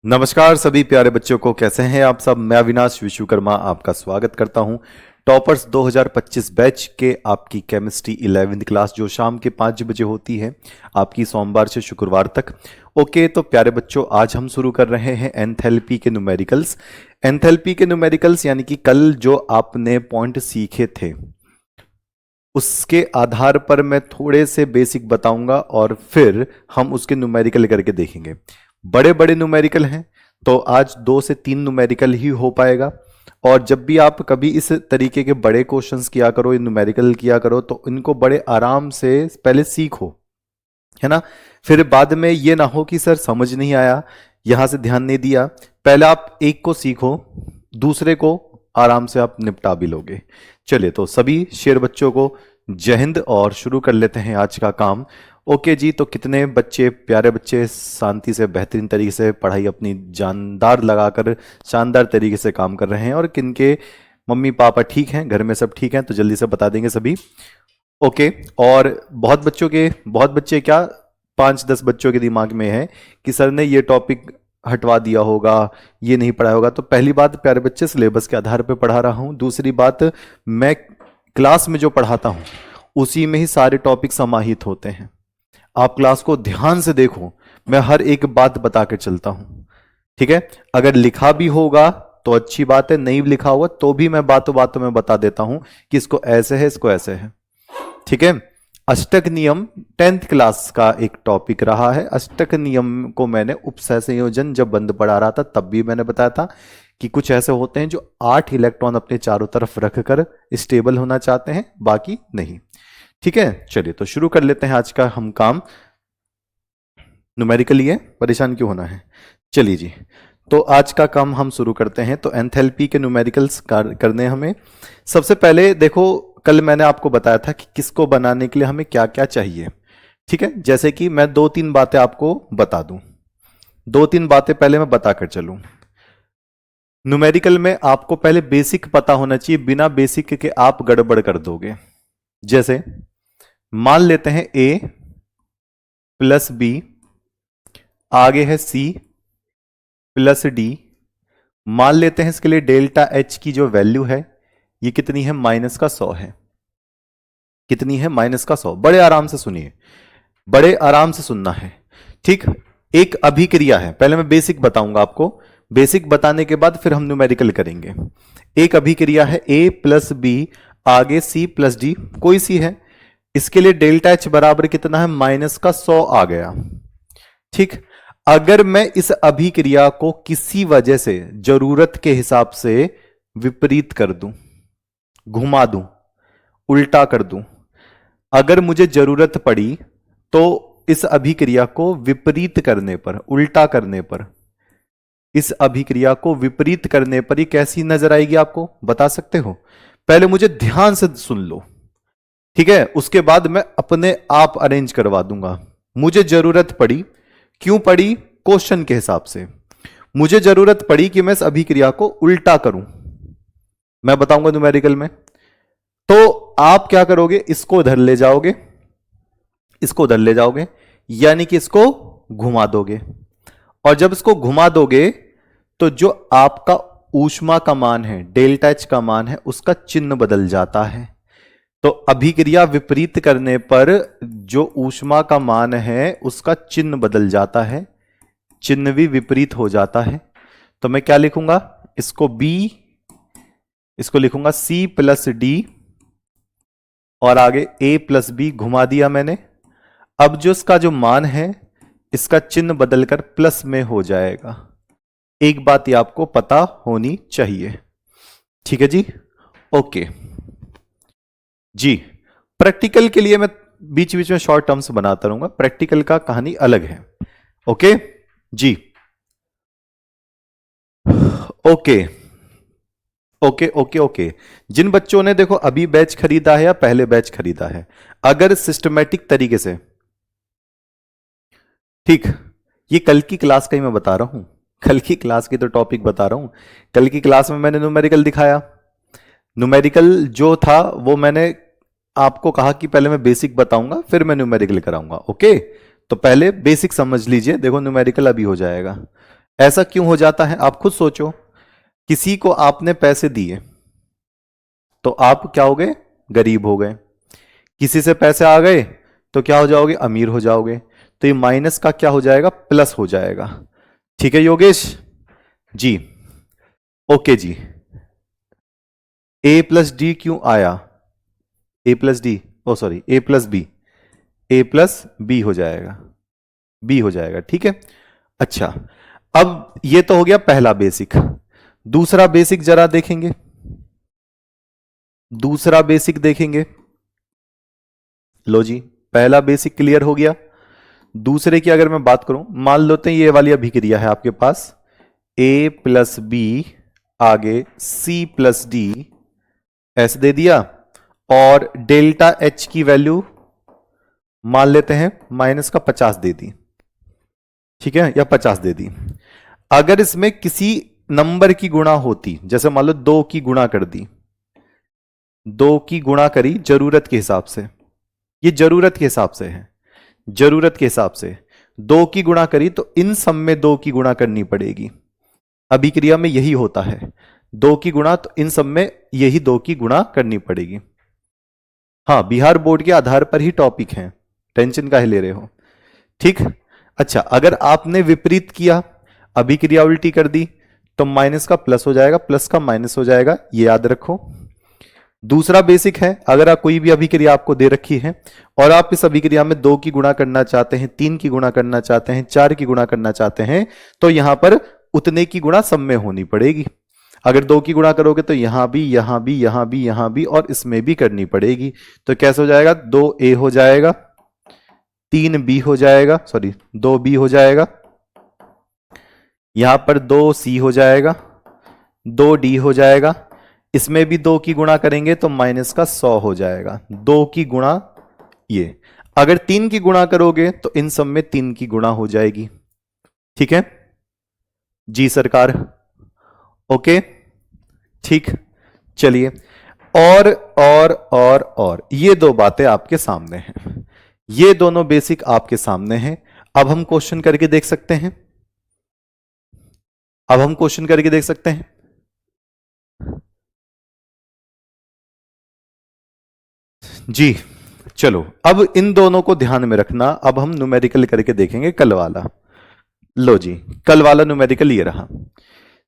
नमस्कार सभी प्यारे बच्चों को, कैसे हैं आप सब। मैं अविनाश विश्वकर्मा आपका स्वागत करता हूं टॉपर्स 2025 बैच के आपकी केमिस्ट्री 11वीं क्लास जो शाम के 5 बजे होती है आपकी सोमवार से शुक्रवार तक। ओके, तो प्यारे बच्चों आज हम शुरू कर रहे हैं एंथैल्पी के न्यूमेरिकल्स। एंथैल्पी के न्यूमेरिकल्स यानी कि कल जो आपने पॉइंट सीखे थे उसके आधार पर मैं थोड़े से बेसिक बताऊंगा और फिर हम उसके न्यूमेरिकल करके देखेंगे। बड़े बड़े न्यूमेरिकल हैं तो आज 2 से 3 न्यूमेरिकल ही हो पाएगा। और जब भी आप कभी इस तरीके के बड़े क्वेश्चंस किया करो, न्यूमेरिकल किया करो, तो इनको बड़े आराम से पहले सीखो, है ना। फिर बाद में ये ना हो कि सर समझ नहीं आया, यहां से ध्यान नहीं दिया। पहले आप एक को सीखो, दूसरे को आराम से आप निपटा भी लोगे। चलिए, तो सभी शेर बच्चों को जय हिंद और शुरू कर लेते हैं आज का काम। ओके जी, तो कितने बच्चे, प्यारे बच्चे शांति से बेहतरीन तरीके से पढ़ाई अपनी जानदार लगाकर शानदार तरीके से काम कर रहे हैं, और किनके मम्मी पापा ठीक हैं, घर में सब ठीक हैं, तो जल्दी से बता देंगे सभी। ओके, और बहुत बच्चे क्या 5-10 बच्चों के दिमाग में है कि सर ने ये टॉपिक हटवा दिया होगा, ये नहीं पढ़ाया होगा। तो पहली बात प्यारे बच्चे, सिलेबस के आधार पर पढ़ा रहा हूं। दूसरी बात, मैं क्लास में जो पढ़ाता हूं उसी में ही सारे टॉपिक समाहित होते हैं। आप क्लास को ध्यान से देखो, मैं हर एक बात बता के चलता हूं, ठीक है। अगर लिखा भी होगा तो अच्छी बात है, नहीं लिखा होगा तो भी मैं बातों बातों में बता देता हूं कि इसको ऐसे है, इसको ऐसे है, ठीक है। अष्टक नियम 10th क्लास का एक टॉपिक रहा है। अष्टक नियम को मैंने उपसय संयोजन जब बंद पढ़ा रहा था तब भी मैंने बताया था कि कुछ ऐसे होते हैं जो 8 इलेक्ट्रॉन अपने चारों तरफ रखकर स्टेबल होना चाहते हैं, बाकी नहीं, ठीक है। चलिए, तो शुरू कर लेते हैं आज का हम काम। न्यूमेरिकली है, परेशान क्यों होना है। चलिए जी, तो आज का काम हम शुरू करते हैं। तो एंथैल्पी के न्यूमेरिकल्स करने हमें। सबसे पहले देखो, कल मैंने आपको बताया था कि किसको बनाने के लिए हमें क्या क्या चाहिए, ठीक है। जैसे कि मैं 2-3 बातें आपको बता दूं, 2-3 बातें पहले मैं बताकर चलूं। न्यूमेरिकल में आपको पहले बेसिक पता होना चाहिए, बिना बेसिक के आप गड़बड़ कर दोगे। जैसे मान लेते हैं a प्लस बी, आगे है c प्लस डी। मान लेते हैं इसके लिए डेल्टा H की जो वैल्यू है ये कितनी है, -100 है। कितनी है, -100। बड़े आराम से सुनिए, बड़े आराम से सुनना है, ठीक। एक अभिक्रिया है, पहले मैं बेसिक बताऊंगा आपको, बेसिक बताने के बाद फिर हम न्यूमेरिकल करेंगे। एक अभिक्रिया है a प्लस बी, आगे c प्लस डी, कोई सी है। इसके लिए डेल्टा H बराबर कितना है, -100 आ गया, ठीक। अगर मैं इस अभिक्रिया को किसी वजह से जरूरत के हिसाब से विपरीत कर दूं, घुमा दूं, उल्टा कर दूं, अगर मुझे जरूरत पड़ी तो इस अभिक्रिया को विपरीत करने पर, उल्टा करने पर, इस अभिक्रिया को विपरीत करने पर ये कैसी नजर आएगी आपको बता सकते हो। पहले मुझे ध्यान से सुन लो, ठीक है, उसके बाद मैं अपने आप अरेंज करवा दूंगा। मुझे जरूरत पड़ी, क्यों पड़ी, क्वेश्चन के हिसाब से मुझे जरूरत पड़ी कि मैं इस अभिक्रिया को उल्टा करूं, मैं बताऊंगा न्यूमेरिकल में। तो आप क्या करोगे, इसको उधर ले जाओगे, इसको उधर ले जाओगे, यानी कि इसको घुमा दोगे। और जब इसको घुमा दोगे तो जो आपका ऊष्मा का मान है, डेल्टा H का मान है, उसका चिन्ह बदल जाता है। तो अभिक्रिया विपरीत करने पर जो ऊष्मा का मान है उसका चिन्ह बदल जाता है, चिन्ह भी विपरीत हो जाता है। तो मैं क्या लिखूंगा, इसको B, इसको लिखूंगा C प्लस डी, और आगे A प्लस बी घुमा दिया मैंने। अब जो इसका जो मान है इसका चिन्ह बदलकर प्लस में हो जाएगा। एक बात ये आपको पता होनी चाहिए, ठीक है जी। ओके जी, प्रैक्टिकल के लिए मैं बीच बीच में शॉर्ट टर्म्स बनाता रहूंगा, प्रैक्टिकल का कहानी अलग है। ओके जी, ओके ओके ओके ओके। जिन बच्चों ने देखो अभी बैच खरीदा है या पहले बैच खरीदा है, अगर सिस्टमेटिक तरीके से, ठीक, ये कल की क्लास का ही मैं बता रहा हूं, कल की क्लास की तो टॉपिक बता रहा हूं। कल की क्लास में मैंने न्यूमेरिकल दिखाया, न्यूमेरिकल जो था वो मैंने आपको कहा कि पहले मैं बेसिक बताऊंगा फिर मैं न्यूमेरिकल कराऊंगा। ओके, तो पहले बेसिक समझ लीजिए, देखो न्यूमेरिकल अभी हो जाएगा। ऐसा क्यों हो जाता है आप खुद सोचो। किसी को आपने पैसे दिए तो आप क्या हो गए, गरीब हो गए। किसी से पैसे आ गए तो क्या हो जाओगे, अमीर हो जाओगे। तो ये माइनस का क्या हो जाएगा, प्लस हो जाएगा। ठीक है योगेश जी, ओके जी। ए प्लस डी क्यों आया, ए प्लस डी, ओ सॉरी ए प्लस बी, ए प्लस बी हो जाएगा, बी हो जाएगा। ठीक है, अच्छा अब ये तो हो गया पहला बेसिक। दूसरा बेसिक जरा देखेंगे, दूसरा बेसिक देखेंगे। लो जी, पहला बेसिक क्लियर हो गया। दूसरे की अगर मैं बात करूं, मान लेते हैं ये वाली अभिक्रिया है आपके पास, ए प्लस बी आगे सी प्लस डी ऐसे दे दिया, और डेल्टा एच की वैल्यू मान लेते हैं माइनस का 50 दे दी। ठीक है, या 50 दे दी। अगर इसमें किसी नंबर की गुणा होती, जैसे मान लो 2 की गुणा कर दी, 2 की गुणा करी जरूरत के हिसाब से, ये जरूरत के हिसाब से है, जरूरत के हिसाब से 2 की गुणा करी तो इन सब में 2 की गुणा करनी पड़ेगी। अभिक्रिया में यही होता है, 2 की गुणा तो इन सब में यही 2 की गुणा करनी पड़ेगी। हाँ, बिहार बोर्ड के आधार पर ही टॉपिक है, टेंशन काहे ले रहे हो। ठीक, अच्छा अगर आपने विपरीत किया, अभिक्रिया उल्टी कर दी, तो माइनस का प्लस हो जाएगा, प्लस का माइनस हो जाएगा, ये याद रखो। दूसरा बेसिक है, अगर आप कोई भी अभिक्रिया आपको दे रखी है और आप इस अभिक्रिया में 2 की गुणा करना चाहते हैं, 3 की गुणा करना चाहते हैं, 4 की गुणा करना चाहते हैं, तो यहां पर उतने की गुणा सब में होनी पड़ेगी। अगर 2 की गुणा करोगे तो यहां भी, यहां भी, यहां भी, यहां भी और इसमें भी करनी पड़ेगी। तो कैसे हो जाएगा, 2a हो जाएगा, 3b हो जाएगा, सॉरी 2b हो जाएगा, यहां पर 2c हो जाएगा, 2d हो जाएगा, इसमें भी 2 की गुणा करेंगे तो माइनस का 100 हो जाएगा। 2 की गुणा ये, अगर 3 की गुणा करोगे तो इन सब में 3 की गुणा हो जाएगी। ठीक है जी सरकार, ओके ठीक। चलिए, और ये 2 बातें आपके सामने हैं, ये दोनों बेसिक आपके सामने हैं। अब हम क्वेश्चन करके देख सकते हैं, अब हम क्वेश्चन करके देख सकते हैं। जी चलो, अब इन दोनों को ध्यान में रखना। अब हम न्यूमेरिकल करके देखेंगे कल वाला। लो जी, कल वाला न्यूमेरिकल ये रहा,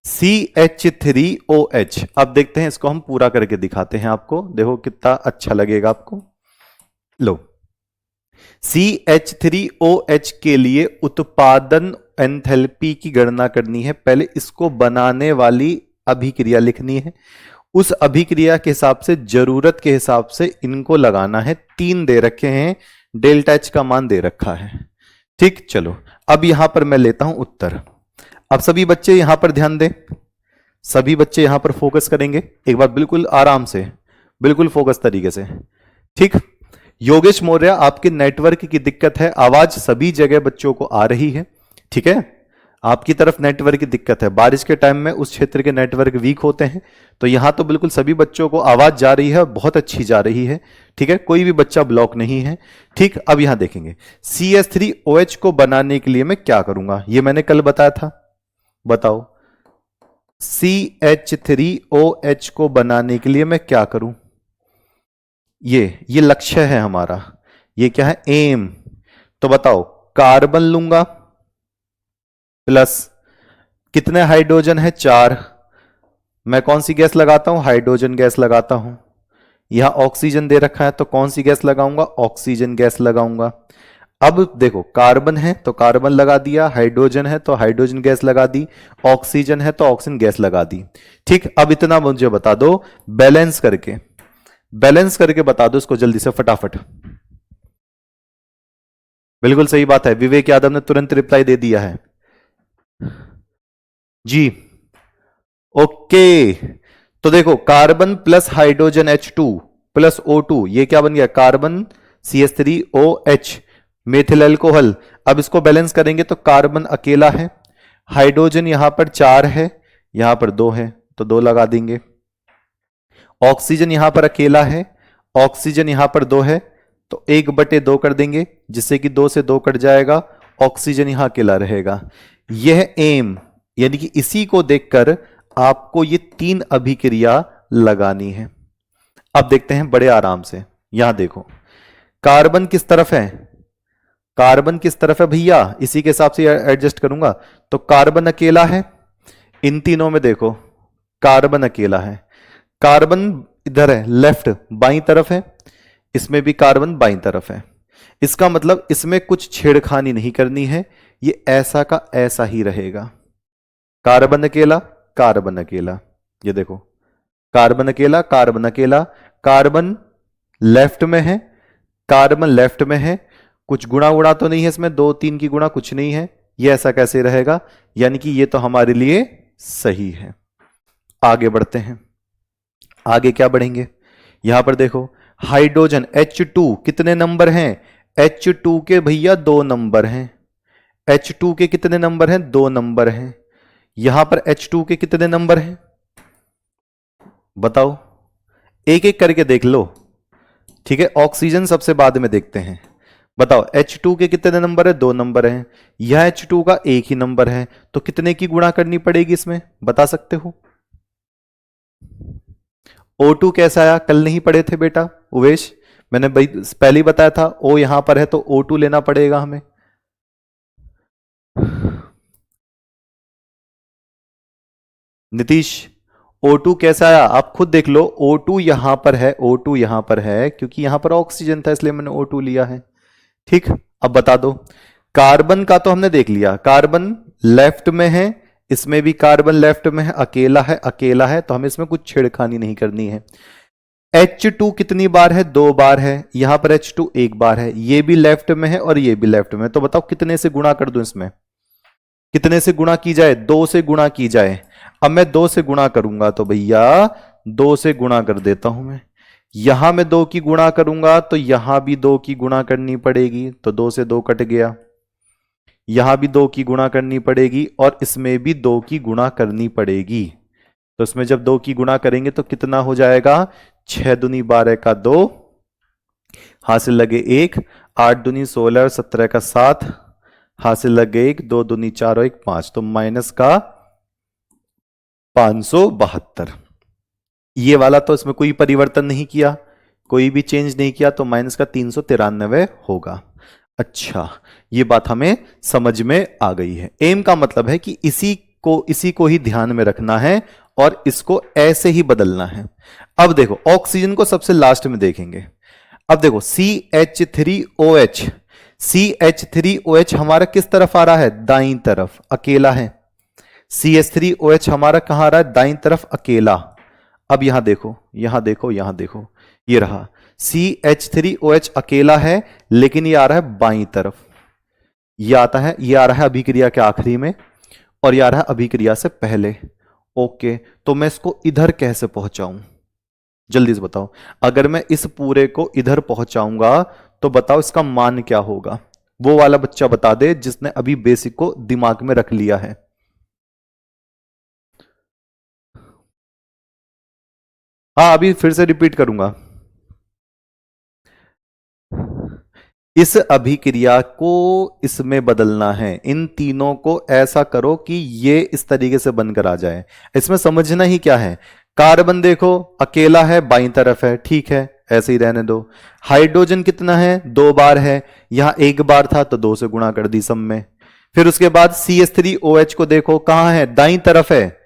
CH3OH। अब देखते हैं इसको हम पूरा करके दिखाते हैं आपको, देखो कितना अच्छा लगेगा आपको। लो, CH3OH के लिए उत्पादन एंथैल्पी की गणना करनी है। पहले इसको बनाने वाली अभिक्रिया लिखनी है, उस अभिक्रिया के हिसाब से, जरूरत के हिसाब से इनको लगाना है। 3 दे रखे हैं, डेल्टा एच का मान दे रखा है। ठीक, चलो अब यहां पर मैं लेता हूं उत्तर। अब सभी बच्चे यहां पर ध्यान दें, सभी बच्चे यहां पर फोकस करेंगे एक बार, बिल्कुल आराम से, बिल्कुल फोकस तरीके से। ठीक, योगेश मौर्य आपके नेटवर्क की दिक्कत है, आवाज सभी जगह बच्चों को आ रही है। ठीक है, आपकी तरफ नेटवर्क की दिक्कत है, बारिश के टाइम में उस क्षेत्र के नेटवर्क वीक होते हैं, तो यहां तो बिल्कुल सभी बच्चों को आवाज जा रही है, बहुत अच्छी जा रही है। ठीक है, कोई भी बच्चा ब्लॉक नहीं है। ठीक, अब यहां देखेंगे CH3OH को बनाने के लिए मैं क्या करूंगा, ये मैंने कल बताया था, बताओ CH3OH को बनाने के लिए मैं क्या करूं। ये लक्ष्य है हमारा, ये क्या है, एम। तो बताओ, कार्बन लूंगा प्लस कितने हाइड्रोजन है, 4। मैं कौन सी गैस लगाता हूं, हाइड्रोजन गैस लगाता हूं। यहां ऑक्सीजन दे रखा है तो कौन सी गैस लगाऊंगा, ऑक्सीजन गैस लगाऊंगा। अब देखो, कार्बन है तो कार्बन लगा दिया, हाइड्रोजन है तो हाइड्रोजन गैस लगा दी, ऑक्सीजन है तो ऑक्सीजन गैस लगा दी। ठीक, अब इतना मुझे बता दो, बैलेंस करके, बैलेंस करके बता दो इसको जल्दी से फटाफट। बिल्कुल सही बात है, विवेक यादव ने तुरंत रिप्लाई दे दिया है जी, ओके। तो देखो, carbon plus hydrogen H2 plus O2, ये क्या बन गया, कार्बन CH3OH, मेथिल अल्कोहल। अब इसको बैलेंस करेंगे तो कार्बन अकेला है, हाइड्रोजन यहां पर 4 है, यहां पर 2 है तो 2 लगा देंगे। ऑक्सीजन यहां पर अकेला है, ऑक्सीजन यहां पर 2 है तो 1/2 कर देंगे, जिससे कि 2 से 2 कट जाएगा, ऑक्सीजन यहां अकेला रहेगा। यह एम, यानी कि इसी को देखकर आपको ये 3 अभिक्रिया लगानी है। अब देखते हैं बड़े आराम से। यहां देखो, कार्बन किस तरफ है, कार्बन किस तरफ है भैया, इसी के हिसाब से एडजस्ट करूंगा। तो कार्बन अकेला है, इन तीनों में देखो कार्बन अकेला है। कार्बन इधर है, लेफ्ट बाईं तरफ है, इसमें भी कार्बन बाईं तरफ है। इसका मतलब इसमें कुछ छेड़खानी नहीं करनी है, ये ऐसा का ऐसा ही रहेगा। कार्बन अकेला, कार्बन अकेला, ये देखो कार्बन अकेला, कार्बन अकेला, कार्बन लेफ्ट में है, कार्बन लेफ्ट में है, कुछ गुणा उड़ा तो नहीं है इसमें, 2 3 की गुणा कुछ नहीं है, ये ऐसा कैसे रहेगा, यानी कि ये तो हमारे लिए सही है। आगे बढ़ते हैं, आगे क्या बढ़ेंगे, यहां पर देखो हाइड्रोजन H2 कितने नंबर हैं, H2 के भैया 2 नंबर हैं, H2 के कितने नंबर हैं, 2 नंबर हैं। यहां पर H2 के कितने नंबर हैं बताओ, एक एक करके देख लो, ठीक है। ऑक्सीजन सबसे बाद में देखते हैं। बताओ H2 के कितने नंबर है, 2 नंबर हैं। यह H2 का एक ही नंबर है, तो कितने की गुणा करनी पड़ेगी इसमें, बता सकते हो। O2 कैसा आया, कल नहीं पढ़े थे बेटा उवेश, मैंने पहले ही बताया था, O यहां पर है तो O2 लेना पड़ेगा हमें। नीतीश O2 कैसा आया, आप खुद देख लो, O2 यहां पर है, O2 यहां पर है, क्योंकि यहां पर ऑक्सीजन था इसलिए मैंने O2 लिया है। ठीक, अब बता दो, कार्बन का तो हमने देख लिया, कार्बन लेफ्ट में है, इसमें भी कार्बन लेफ्ट में है, अकेला है, अकेला है, तो हमें इसमें कुछ छेड़खानी नहीं करनी है। H2 कितनी बार है, 2 बार है, यहां पर H2 1 बार है, ये भी लेफ्ट में है और ये भी लेफ्ट में, तो बताओ कितने से गुणा कर दूं इसमें, कितने से गुणा की जाए, 2 से गुणा की जाए। अब मैं 2 से गुणा करूंगा तो भैया 2 से गुणा कर देता हूं मैं, यहां मैं 2 की गुणा करूंगा तो यहां भी 2 की गुणा करनी पड़ेगी, तो 2 से 2 कट गया, यहां भी 2 की गुणा करनी पड़ेगी और इसमें भी 2 की गुणा करनी पड़ेगी। तो इसमें जब 2 की गुणा करेंगे तो कितना हो जाएगा, 6 दूनी 12 का 2, हासिल लगे 1, 8 दूनी 16, 17 का 7, हासिल लगे 1, 2 दूनी 4 और 1 5, तो माइनस का 572। ये वाला तो इसमें कोई परिवर्तन नहीं किया, कोई भी चेंज नहीं किया, तो माइनस का 393 होगा। अच्छा, ये बात हमें समझ में आ गई है। एम का मतलब है कि इसी को ही ध्यान में रखना है और इसको ऐसे ही बदलना है। अब देखो ऑक्सीजन को सबसे लास्ट में देखेंगे। अब देखो CH3OH, CH3OH हमारा किस तरफ आ रहा है, दाईं तरफ, अकेला है। CH3OH हमारा कहां आ रहा है, दाईं तरफ, अकेला। अब यहां देखो, यहां देखो, यहां देखो, ये रहा CH3OH अकेला है, लेकिन ये आ रहा है बाईं तरफ, ये आता है, ये आ रहा है अभिक्रिया के आखिरी में और ये आ रहा है अभिक्रिया से पहले। ओके, तो मैं इसको इधर कैसे पहुंचाऊं, जल्दी से बताओ। अगर मैं इस पूरे को इधर पहुंचाऊंगा तो बताओ इसका मान क्या होगा, वो वाला बच्चा बता दे जिसने अभी बेसिक को दिमाग में रख लिया है। हाँ, अभी फिर से रिपीट करूंगा। इस अभिक्रिया को इसमें बदलना है, इन तीनों को ऐसा करो कि ये इस तरीके से बनकर आ जाए। इसमें समझना ही क्या है, कार्बन देखो अकेला है, बाईं तरफ है, ठीक है, ऐसे ही रहने दो। हाइड्रोजन कितना है, 2 बार है, यहां 1 बार था तो 2 से गुणा कर दी सब में। फिर उसके बाद CH3OH को देखो कहां है, दाईं तरफ है,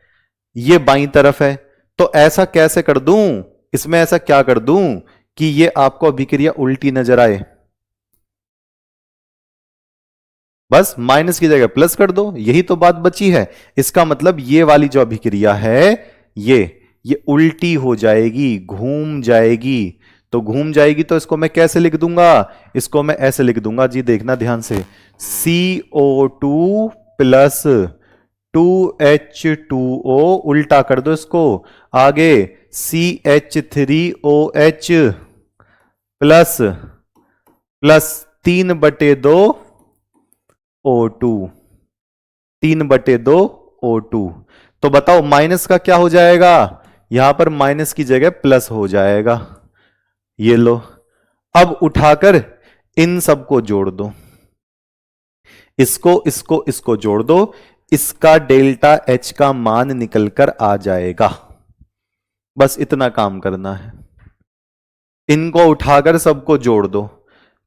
ये बाईं तरफ है, तो ऐसा कैसे कर दूं, इसमें ऐसा क्या कर दूं कि ये आपको अभिक्रिया उल्टी नजर आए, बस माइनस की जगह प्लस कर दो, यही तो बात बची है। इसका मतलब ये वाली जो अभिक्रिया है ये उल्टी हो जाएगी, घूम जाएगी। तो घूम जाएगी तो इसको मैं कैसे लिख दूंगा, इसको मैं ऐसे लिख दूंगा जी, देखना ध्यान से, CO2 प्लस 2H2O, उल्टा कर दो इसको, आगे CH3OH प्लस 3/2 O2, 3/2 O2। तो बताओ माइनस का क्या हो जाएगा, यहां पर माइनस की जगह प्लस हो जाएगा, ये लो। अब उठाकर इन सबको जोड़ दो, इसको जोड़ दो, इसका डेल्टा एच का मान निकलकर आ जाएगा। बस इतना काम करना है। इनको उठाकर सबको जोड़ दो।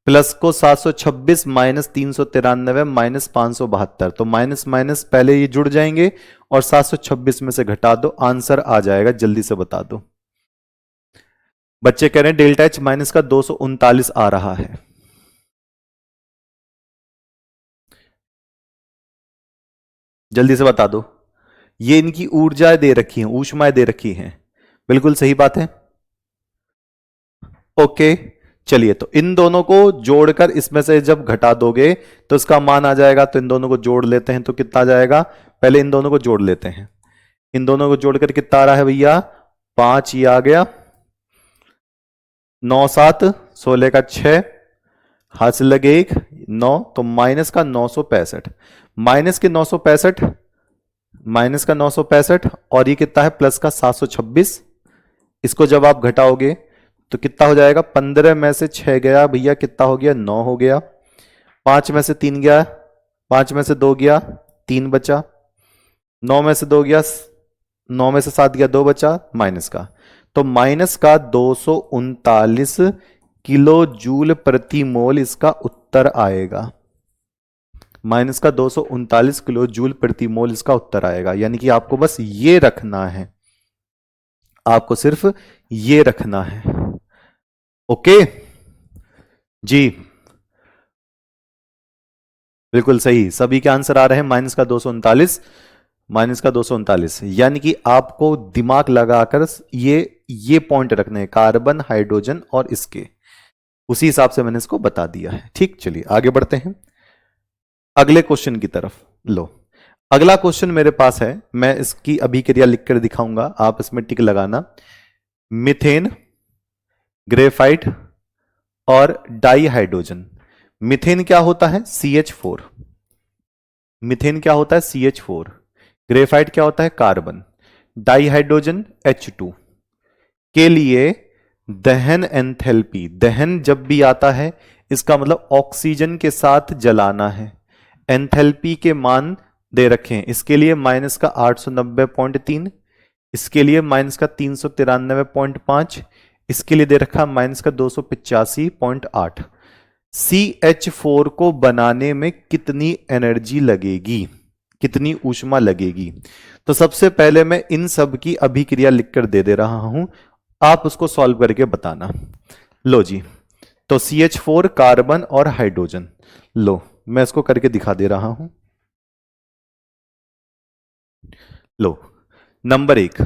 प्लस को 726 माइनस 393 माइनस 572, तो माइनस माइनस पहले ये जुड़ जाएंगे और 726 में से घटा दो, आंसर आ जाएगा। जल्दी से बता दो। बच्चे कह रहे हैं डेल्टा एच माइनस का 239 आ रहा है। जल्दी से बता दो। ये इनकी ऊर्जा दे रखी है, ऊष्माएं दे रखी हैं। बिल्कुल सही बात है। ओके, चलिए तो इन दोनों को जोड़कर इसमें से जब घटा दोगे तो इसका मान आ जाएगा। तो इन दोनों को जोड़ लेते हैं तो कितना आ जाएगा, पहले इन दोनों को जोड़ लेते हैं। इन दोनों को जोड़कर कितना आ रहा है भैया, 5 ये आ गया, 9 7 16 का 6, हाथ से लगे 1 9, तो माइनस का 965, माइनस के 965, माइनस का 965 और ये कितना है प्लस का 726। इसको जब आप घटाओगे तो कितना हो जाएगा, 15 में से 6 गया भैया, कितना हो गया 9 हो गया। 5 में से 3 गया, 5 में से 2 गया, 3 बचा। 9 में से 2 गया, 9 में से 7 गया, 2 बचा माइनस का। तो माइनस का 239 किलो जूल प्रति मोल इसका उत्तर आएगा। माइनस का 239 किलो जूल प्रति मोल इसका उत्तर आएगा। यानी कि आपको बस ये रखना है, आपको सिर्फ ये रखना है। ओके जी, बिल्कुल सही, सभी के आंसर आ रहे हैं माइनस का 239, माइनस का 239। यानी कि आपको दिमाग लगाकर ये पॉइंट रखने हैं, कार्बन हाइड्रोजन और इसके, उसी हिसाब से मैंने इसको बता दिया है। ठीक, चलिए आगे बढ़ते हैं अगले क्वेश्चन की तरफ। लो, अगला क्वेश्चन मेरे पास है, मैं इसकी अभिक्रिया लिखकर दिखाऊंगा, आप इसमें टिक लगाना। मीथेन, ग्रेफाइट और डाई हाइड्रोजन। मीथेन क्या होता है, CH4। मीथेन क्या होता है, CH4। ग्रेफाइट क्या होता है, कार्बन। डाई हाइड्रोजन H2 के लिए दहन एंथैल्पी, दहन जब भी आता है इसका मतलब ऑक्सीजन के साथ जलाना है। एंथैल्पी के मान दे रखे हैं, इसके लिए माइनस का 890.3, इसके लिए माइनस का 393.5, इसके लिए दे रखा माइनस का 285.8। CH4 को बनाने में कितनी एनर्जी लगेगी, कितनी ऊष्मा लगेगी? तो सबसे पहले मैं इन सब की अभिक्रिया लिखकर दे रहा हूं, आप उसको सॉल्व करके बताना। लो जी, तो CH4, कार्बन और हाइड्रोजन। लो, मैं इसको करके दिखा दे रहा हूं। लो, नंबर 1,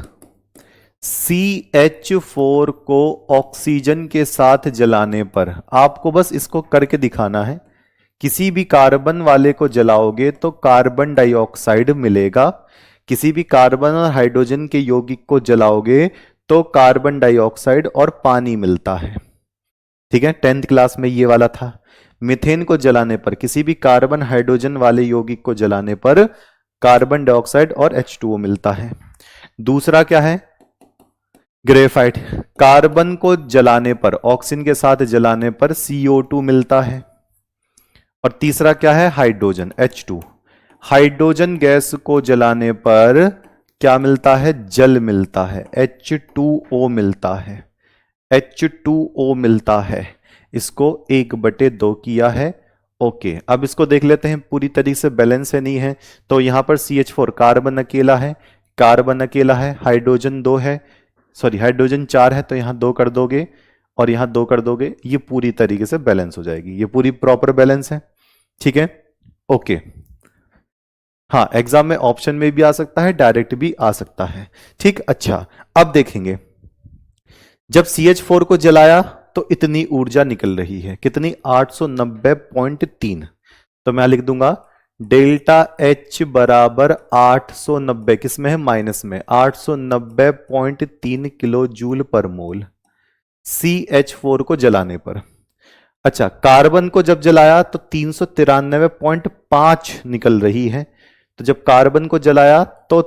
CH4 को ऑक्सीजन के साथ जलाने पर, आपको बस इसको करके दिखाना है। किसी भी कार्बन वाले को जलाओगे तो कार्बन डाइऑक्साइड मिलेगा, किसी भी कार्बन और हाइड्रोजन के यौगिक को जलाओगे तो कार्बन डाइऑक्साइड और पानी मिलता है। ठीक है, 10th क्लास में ये वाला था। मीथेन को जलाने पर, किसी भी कार्बन हाइड्रोजन वाले यौगिक को जलाने पर कार्बन डाइऑक्साइड और H2O मिलता है। दूसरा क्या है, ग्रेफाइट, कार्बन को जलाने पर, ऑक्सीजन के साथ जलाने पर CO2 मिलता है। और तीसरा क्या है, हाइड्रोजन H2, हाइड्रोजन गैस को जलाने पर क्या मिलता है, जल मिलता है, H2O मिलता है, H2O मिलता है। इसको 1/2 किया है। ओके, अब इसको देख लेते हैं, पूरी तरीके से बैलेंस है नहीं है। तो यहां पर CH4, कार्बन अकेला है, कार्बन अकेला है, हाइड्रोजन 2 है, सॉरी हाइड्रोजन 4 है, तो यहां 2 कर दोगे और यहां 2 कर दोगे, ये पूरी तरीके से बैलेंस हो जाएगी, ये पूरी प्रॉपर बैलेंस है। ठीक है, ओके। हाँ, एग्जाम में ऑप्शन में भी आ सकता है, डायरेक्ट भी आ सकता है। ठीक, अच्छा, अब देखेंगे, जब CH4 को जलाया तो इतनी ऊर्जा निकल रही है, कितनी, 890.3। तो मैं लिख दूंगा डेल्टा H बराबर 890, किसमें है, माइनस में, 890.3 किलो जूल पर मोल CH4 को जलाने पर। अच्छा, कार्बन को जब जलाया तो 393.5 निकल रही है। तो जब कार्बन को जलाया तो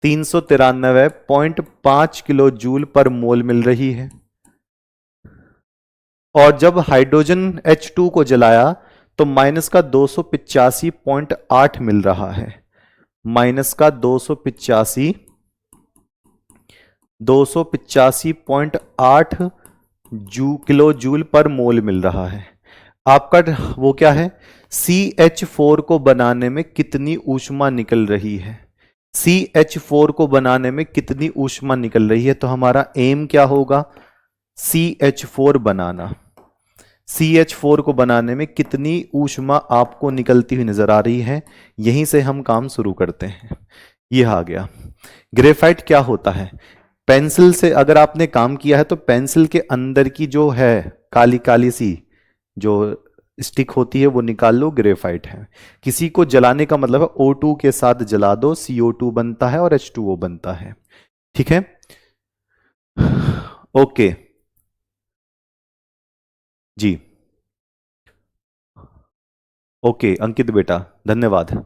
393.5 किलो जूल पर मोल मिल रही है। और जब हाइड्रोजन H2 को जलाया तो माइनस का 285.8 मिल रहा है, माइनस का 285.8 किलो जूल पर मोल मिल रहा है। आपका वो क्या है, CH4 को बनाने में कितनी ऊष्मा निकल रही है, CH4 को बनाने में कितनी ऊष्मा निकल रही है। तो हमारा एम क्या होगा, CH4 बनाना, CH4 को बनाने में कितनी ऊष्मा आपको निकलती हुई नजर आ रही है, यहीं से हम काम शुरू करते हैं। यह आ गया। ग्रेफाइट क्या होता है, पेंसिल से अगर आपने काम किया है तो पेंसिल के अंदर की जो है काली काली सी जो स्टिक होती है वो निकाल लो, ग्रेफाइट है। किसी को जलाने का मतलब है O2 के साथ जला दो, CO2 बनता है और H2O बनता है। ठीक है, ओके जी, ओके अंकित बेटा धन्यवाद।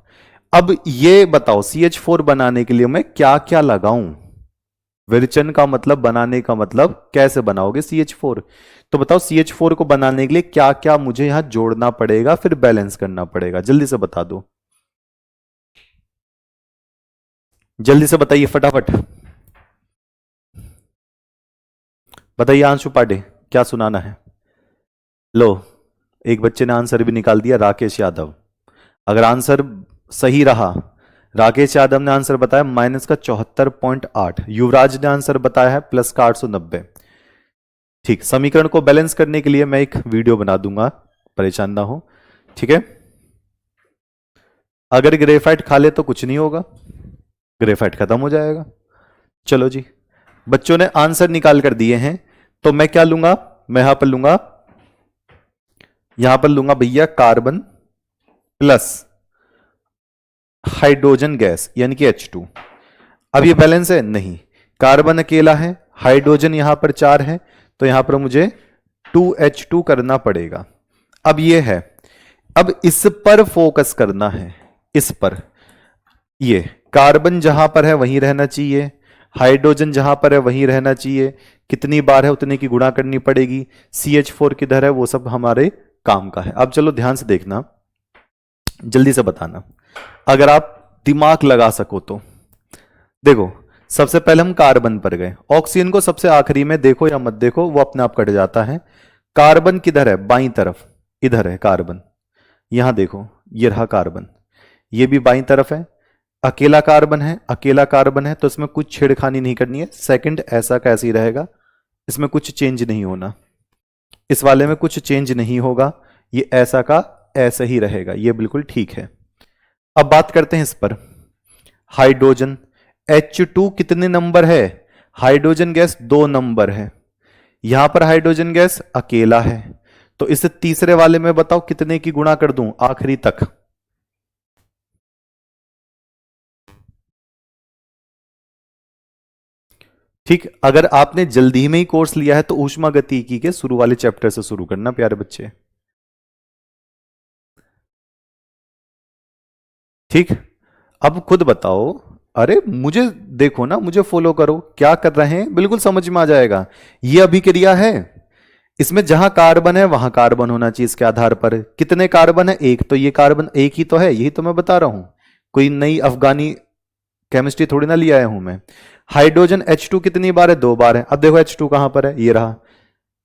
अब ये बताओ CH4 बनाने के लिए मैं क्या क्या लगाऊं, विरचन का मतलब बनाने का मतलब कैसे बनाओगे CH4, तो बताओ CH4 को बनाने के लिए क्या क्या मुझे यहां जोड़ना पड़ेगा, फिर बैलेंस करना पड़ेगा, जल्दी से बता दो, जल्दी से बताइए फटाफट बताइए। अंशु पांडे क्या सुनाना है, लो एक बच्चे ने आंसर भी निकाल दिया, राकेश यादव। अगर आंसर सही रहा, राकेश यादव ने आंसर बताया माइनस का 74.8, युवराज ने आंसर बताया है प्लस का 890। ठीक, समीकरण को बैलेंस करने के लिए मैं एक वीडियो बना दूंगा, परेशान ना हो, ठीक है। अगर ग्रेफाइट खा ले तो कुछ नहीं होगा, ग्रेफाइट खत्म हो जाएगा। चलो जी, बच्चों ने आंसर निकाल कर दिए हैं, तो मैं क्या लूंगा, मैं यहां पर लूंगा भैया कार्बन प्लस हाइड्रोजन गैस यानी कि H2। अब ये बैलेंस है नहीं, कार्बन अकेला है, हाइड्रोजन यहां पर 4 है, तो यहां पर मुझे 2H2 करना पड़ेगा। अब ये है, अब इस पर फोकस करना है, इस पर, ये कार्बन जहां पर है वहीं रहना चाहिए, हाइड्रोजन जहां पर है वहीं रहना चाहिए, कितनी बार है उतने की गुणा करनी पड़ेगी, CH4 किधर है वो सब हमारे काम का है। अब चलो ध्यान से देखना, जल्दी से बताना अगर आप दिमाग लगा सको तो। देखो सबसे पहले हम कार्बन पर गए, ऑक्सीजन को सबसे आखिरी में देखो या मत देखो वो अपने आप कट जाता है। कार्बन किधर है, बाईं तरफ, इधर है कार्बन, यहां देखो ये रहा कार्बन, ये भी बाईं तरफ है, अकेला कार्बन है, अकेला कार्बन है, तो इसमें कुछ छेड़खानी नहीं करनी है, सेकंड ऐसा का ऐसे ही रहेगा, इसमें कुछ चेंज नहीं होना, इस वाले में कुछ चेंज नहीं होगा, ये ऐसा का ऐसा ही रहेगा, ये बिल्कुल ठीक है। अब बात करते हैं इस पर, हाइड्रोजन H2 कितने नंबर है, हाइड्रोजन गैस 2 नंबर है, यहां पर हाइड्रोजन गैस अकेला है, तो इस तीसरे वाले में बताओ कितने की गुणा कर दूं आखिरी तक, ठीक। अगर आपने जल्दी में ही कोर्स लिया है तो ऊष्मागतिकी के शुरू वाले चैप्टर से शुरू करना प्यारे बच्चे, ठीक। अब खुद बताओ, अरे मुझे देखो ना, मुझे फॉलो करो, क्या कर रहे हैं बिल्कुल समझ में आ जाएगा। यह अभिक्रिया है, इसमें जहां कार्बन है वहां कार्बन होना चाहिए, इसके आधार पर कितने कार्बन है, एक, तो ये कार्बन एक ही तो है, यही तो मैं बता रहा हूं, कोई नई अफगानी केमिस्ट्री थोड़ी ना लिया आया हूं मैं। हाइड्रोजन H2 कितनी बार है, 2 बार है, अब देखो H2 कहां पर है, ये रहा,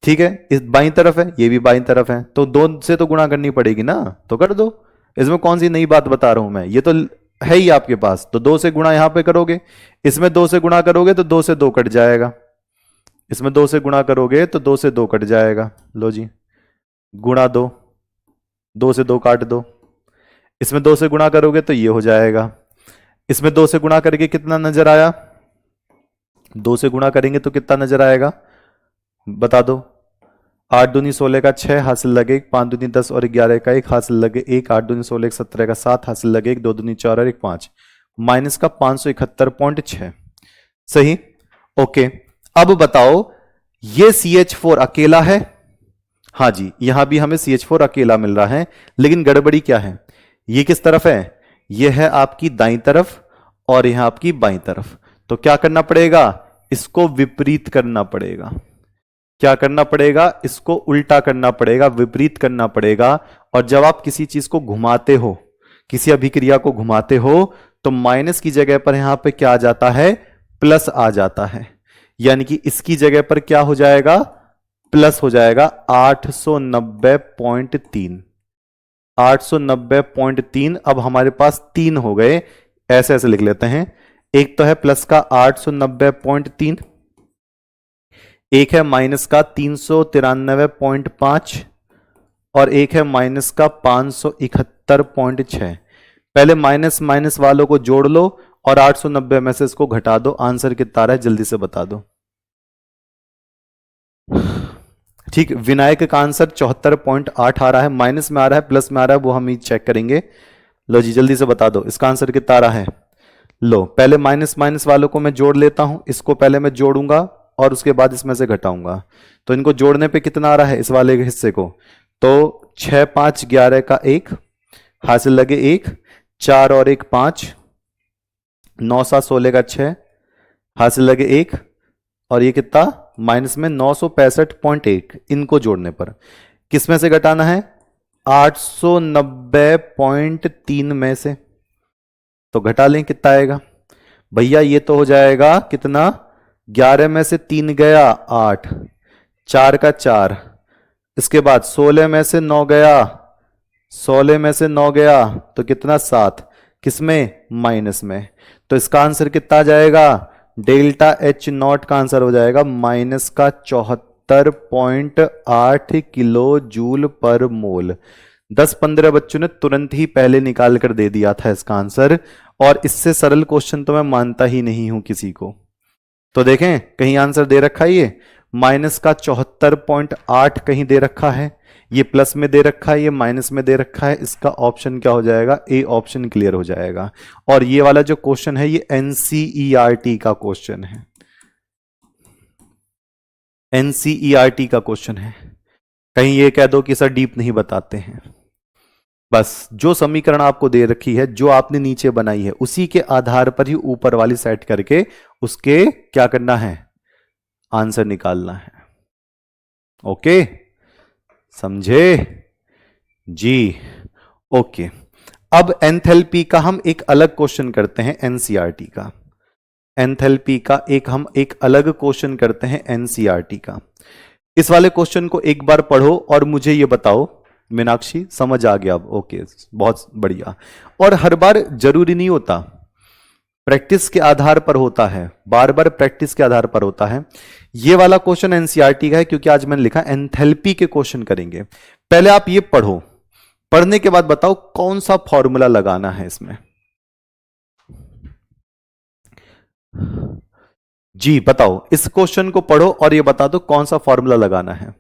ठीक है, इस बाईं तरफ है, ये भी बाईं तरफ है, तो 2 से तो गुणा करनी पड़ेगी ना, तो कर दो, इसमें कौन सी नई बात बता रहा हूं मैं, ये तो है ही आपके पास, तो 2 से गुणा यहां पे करोगे, इसमें 2 से गुणा करोगे तो 2 से 2 कट जाएगा, इसमें 2 से गुणा करोगे तो 2 से 2 कट जाएगा, लो जी गुणा 2, 2 से 2 काट दो, इसमें 2 से गुणा करोगे तो ये हो जाएगा, इसमें 2 से गुणा करके कितना नजर आया, 2 से गुणा करेंगे तो कितना नजर आएगा बता दो, 8 दूनी 16 का 6 हासिल लगे 1, 5 दूनी 10 और 11 का 1 हासिल लगे 1, 8 दूनी 16 17 का 7 हासिल लगे 1, 2 दूनी 4 और 1 5, माइनस का 571.6, सही, ओके। अब बताओ ये CH4 अकेला है, हाँ जी यहां भी हमें CH4 अकेला मिल रहा है, लेकिन गड़बड़ी क्या है, ये किस तरफ है, ये है आपकी दाईं तरफ और यहां आपकी बाईं तरफ, तो क्या करना पड़ेगा, इसको विपरीत करना पड़ेगा, क्या करना पड़ेगा, इसको उल्टा करना पड़ेगा, विपरीत करना पड़ेगा, और जब आप किसी चीज को घुमाते हो, किसी अभिक्रिया को घुमाते हो, तो माइनस की जगह पर यहां पे क्या आ जाता है, प्लस आ जाता है। यानी कि इसकी जगह पर क्या हो जाएगा, प्लस हो जाएगा 890.3। 890.3। अब हमारे पास 3 हो गए, ऐसे ऐसे लिख लेते हैं। एक तो है प्लस का 890.3, एक है माइनस का 393.5 और एक है माइनस का 571.6। पहले माइनस माइनस वालों को जोड़ लो और 890 में से इसको घटा दो। आंसर कितना है जल्दी से बता दो। ठीक, विनायक का आंसर 74.8 आ रहा है। माइनस में आ रहा है प्लस में आ रहा है, वो हम ही चेक करेंगे। लो जी जल्दी से बता दो इसका आंसर कितना आ रहा है। लो पहले माइनस माइनस वालों को मैं जोड़ लेता हूं, इसको पहले मैं जोड़ूंगा और उसके बाद इसमें से घटाऊंगा। तो इनको जोड़ने पे कितना आ रहा है इस वाले हिस्से को, तो 6 5 11 का 1 हासिल लगे 1, 4 और 1 5, 9 7 16 का 6 हासिल लगे 1, और ये कितना माइनस में 965.1। इनको जोड़ने पर किसमें से घटाना है, 890.3 में से। तो घटा लें कितना आएगा भैया, ये तो हो जाएगा कितना, 11 में से 3 गया 8, 4 का 4, इसके बाद 16 में से 9 गया, 16 में से 9 गया तो कितना 7, किसमें माइनस में। तो इसका आंसर कितना आ जाएगा, डेल्टा एच नॉट का आंसर हो जाएगा माइनस का 74.8 किलो जूल पर मोल। 10-15 बच्चों ने तुरंत ही पहले निकाल कर दे दिया था इसका आंसर, और इससे सरल क्वेश्चन तो मैं मानता ही नहीं हूं किसी को। तो देखें कहीं आंसर दे रखा है, ये माइनस का 74.8 कहीं दे रखा है, ये प्लस में दे रखा है, ये माइनस में दे रखा है। इसका ऑप्शन क्या हो जाएगा, ए ऑप्शन क्लियर हो जाएगा। और ये वाला जो क्वेश्चन है ये एनसीईआरटी का क्वेश्चन है, एनसीईआरटी का क्वेश्चन है। कहीं ये कह दो कि सर डीप नहीं बताते हैं। बस जो समीकरण आपको दे रखी है, जो आपने नीचे बनाई है, उसी के आधार पर ही ऊपर वाली सेट करके उसके क्या करना है, आंसर निकालना है। ओके समझे जी, ओके। अब एंथैल्पी का हम एक अलग क्वेश्चन करते हैं, एनसीईआरटी का। एंथैल्पी का हम एक अलग क्वेश्चन करते हैं एनसीईआरटी का। इस वाले क्वेश्चन को एक बार पढ़ो और मुझे ये बताओ। मीनाक्षी समझ आ गया अब, ओके बहुत बढ़िया। और हर बार जरूरी नहीं होता, प्रैक्टिस के आधार पर होता है, बार बार प्रैक्टिस के आधार पर होता है। ये वाला क्वेश्चन एनसीईआरटी का है क्योंकि आज मैंने लिखा एंथैल्पी के क्वेश्चन करेंगे। पहले आप ये पढ़ो, पढ़ने के बाद बताओ कौन सा फॉर्मूला लगाना है इसमें। जी बताओ, इस क्वेश्चन को पढ़ो और ये बता दो कौन सा फॉर्मूला लगाना है।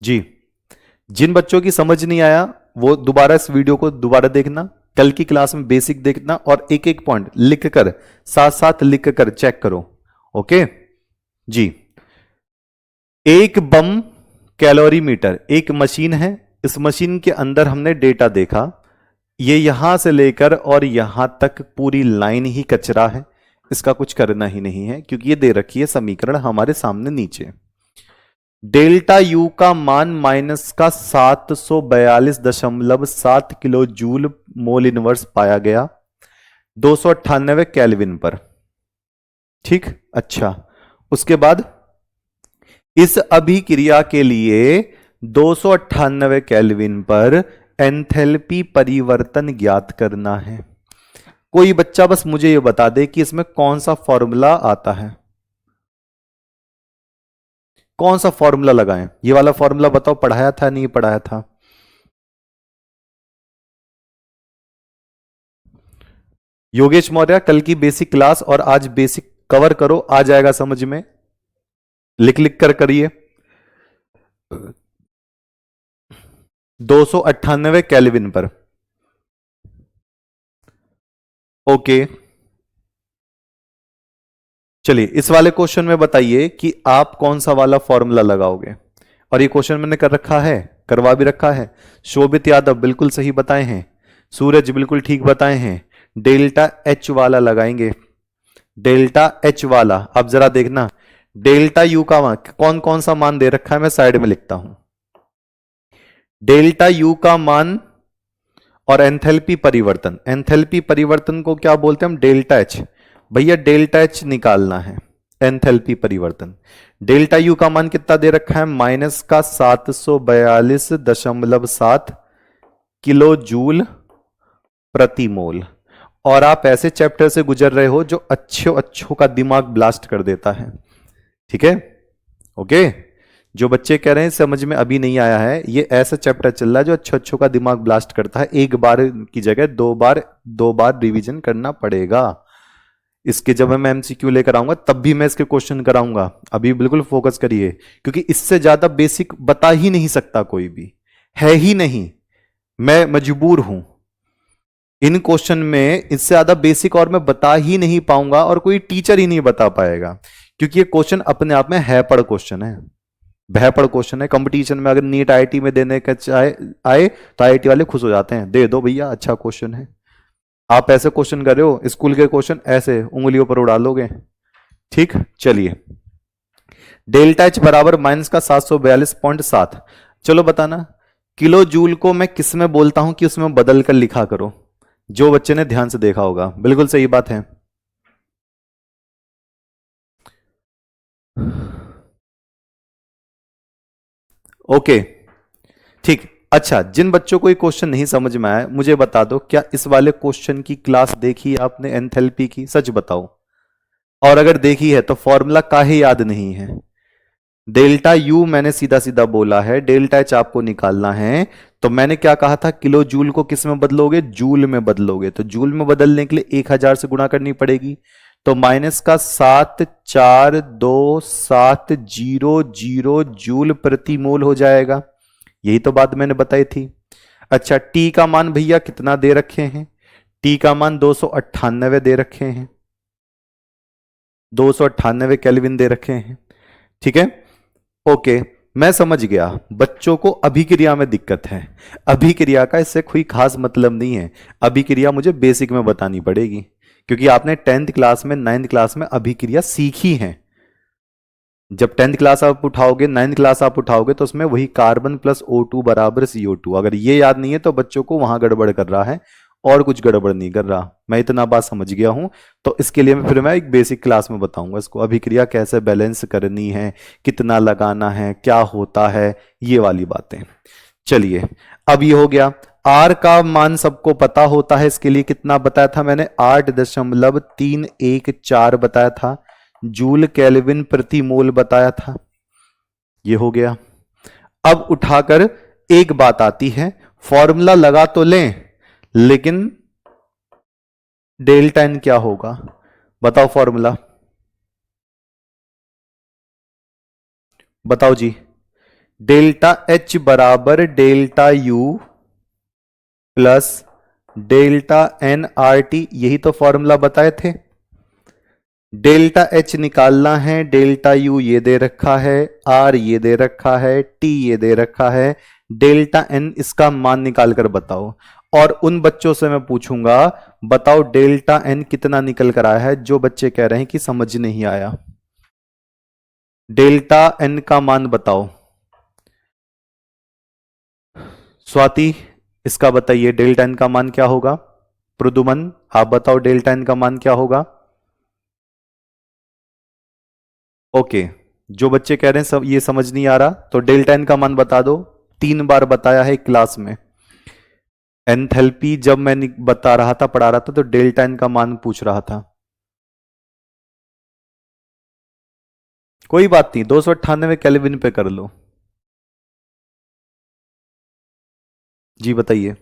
जी, जिन बच्चों की समझ नहीं आया वो दोबारा इस वीडियो को दोबारा देखना, कल की क्लास में बेसिक देखना और एक एक पॉइंट लिख कर साथ साथ लिख कर चेक करो। ओके जी। एक बम कैलोरीमीटर एक मशीन है, इस मशीन के अंदर हमने डेटा देखा, ये यहां से लेकर और यहां तक पूरी लाइन ही कचरा है, इसका कुछ करना ही नहीं है क्योंकि ये दे रखी है समीकरण हमारे सामने नीचे। डेल्टा यू का मान माइनस का 742.7 किलो जूल मोल इनवर्स पाया गया 298 केल्विन पर। ठीक, अच्छा उसके बाद इस अभिक्रिया के लिए 298 केल्विन पर एंथैल्पी परिवर्तन ज्ञात करना है। कोई बच्चा बस मुझे यह बता दे कि इसमें कौन सा फॉर्मूला आता है, कौन सा फॉर्मूला लगाएं। ये वाला फॉर्मूला बताओ, पढ़ाया था नहीं पढ़ाया था। योगेश मौर्य कल की बेसिक क्लास और आज बेसिक कवर करो, आ जाएगा समझ में, लिख लिख कर करिए। 298 केल्विन पर। ओके चलिए, इस वाले क्वेश्चन में बताइए कि आप कौन सा वाला फॉर्मूला लगाओगे। और ये क्वेश्चन मैंने कर रखा है, करवा भी रखा है। शोभित यादव बिल्कुल सही बताए हैं, सूरज बिल्कुल ठीक बताए हैं, डेल्टा एच वाला लगाएंगे। डेल्टा एच वाला, अब जरा देखना डेल्टा यू का कौन कौन सा मान दे रखा है, मैं साइड में लिखता हूं। डेल्टा यू का मान और एंथैल्पी परिवर्तन, एंथैल्पी परिवर्तन को क्या बोलते हैं हम, डेल्टा एच। भैया डेल्टा एच निकालना है, एंथैल्पी परिवर्तन। डेल्टा यू का मान कितना दे रखा है, माइनस का 742.7 किलो जूल प्रति मोल। और आप ऐसे चैप्टर से गुजर रहे हो जो अच्छों अच्छों का दिमाग ब्लास्ट कर देता है, ठीक है, ओके। जो बच्चे कह रहे हैं समझ में अभी नहीं आया है, ये ऐसा चैप्टर चल रहा है जो अच्छों अच्छों का दिमाग ब्लास्ट करता है। एक बार की जगह दो बार रिवीजन करना पड़ेगा। इसके जब मैं एमसीक्यू लेकर आऊंगा तब भी मैं इसके क्वेश्चन कराऊंगा, अभी बिल्कुल फोकस करिए, क्योंकि इससे ज्यादा बेसिक बता ही नहीं सकता कोई भी, है ही नहीं। मैं मजबूर हूं इन क्वेश्चन में, इससे ज्यादा बेसिक और मैं बता ही नहीं पाऊंगा, और कोई टीचर ही नहीं बता पाएगा, क्योंकि ये क्वेश्चन अपने आप में है पढ़ क्वेश्चन है, भयपड़ क्वेश्चन है। कंपटीशन में अगर नीट आईआईटी में देने का चाहे आए तो आईआईटी वाले खुश हो जाते हैं, दे दो भैया अच्छा क्वेश्चन है। आप ऐसे क्वेश्चन कर रहे हो, स्कूल के क्वेश्चन ऐसे उंगलियों पर उड़ा लोगे, ठीक। चलिए, डेल्टा एच बराबर माइनस का 742.7। चलो बताना किलो जूल को मैं किस में बोलता हूं कि उसमें बदल कर लिखा करो, जो बच्चे ने ध्यान से देखा होगा, बिल्कुल सही बात है। ओके, ठीक। अच्छा, जिन बच्चों को ये क्वेश्चन नहीं समझ में आया मुझे बता दो, क्या इस वाले क्वेश्चन की क्लास देखी आपने एंथैल्पी की, सच बताओ। और अगर देखी है तो फॉर्मूला काहे याद नहीं है। डेल्टा यू मैंने सीधा सीधा बोला है, डेल्टा एच आपको निकालना है। तो मैंने क्या कहा था, किलो जूल को किस में बदलोगे, जूल में बदलोगे। तो जूल में बदलने के लिए 1000 से गुणा करनी पड़ेगी। तो माइनस का 742.700 जूल प्रति मोल हो जाएगा। यही तो बात मैंने बताई थी। अच्छा, टी का मान भैया कितना दे रखे हैं, टी का मान 298 दे रखे हैं, 298 केल्विन दे रखे हैं, ठीक है, ओके। मैं समझ गया बच्चों को अभिक्रिया में दिक्कत है। अभिक्रिया का इससे कोई खास मतलब नहीं है, अभिक्रिया मुझे बेसिक में बतानी पड़ेगी, क्योंकि आपने 10th क्लास में 9th क्लास में अभिक्रिया सीखी है। जब 10th क्लास आप उठाओगे, 9th क्लास आप उठाओगे, तो उसमें वही कार्बन प्लस O2 बराबर CO2। अगर ये याद नहीं है तो बच्चों को वहां गड़बड़ कर रहा है, और कुछ गड़बड़ नहीं कर रहा। मैं इतना बात समझ गया हूं। तो इसके लिए फिर मैं एक बेसिक क्लास में बताऊंगा इसको, अभिक्रिया कैसे बैलेंस करनी है, कितना लगाना है, क्या होता है, ये वाली बातें। चलिए, अब ये हो गया। आर का मान सबको पता होता है, इसके लिए कितना बताया था मैंने, 8.314 बताया था, जूल केल्विन प्रति मोल बताया था। ये हो गया। अब उठाकर एक बात आती है, फॉर्मूला लगा तो लें, लेकिन डेल्टा एन क्या होगा, बताओ फॉर्मूला, बताओ जी। डेल्टा एच बराबर delta U plus delta N R T, यही तो फॉर्मूला बताए थे। डेल्टा एच निकालना है, डेल्टा यू ये दे रखा है, आर ये दे रखा है, टी ये दे रखा है, डेल्टा एन इसका मान निकाल कर बताओ। और उन बच्चों से मैं पूछूंगा, बताओ डेल्टा एन कितना निकल कर आया है, जो बच्चे कह रहे हैं कि समझ नहीं आया। डेल्टा एन का मान बताओ। स्वाति, इसका बताइए डेल्टा एन का मान क्या होगा। प्रदुमन, आप बताओ डेल्टा एन का मान क्या होगा। ओके, जो बच्चे कह रहे हैं सब ये समझ नहीं आ रहा, तो डेल्टा एन का मान बता दो। 3 बार बताया है क्लास में। एंथैल्पी जब मैं बता रहा था, पढ़ा रहा था, तो डेल्टा एन का मान पूछ रहा था। कोई बात नहीं, 298 केल्विन पे कर लो। जी बताइए।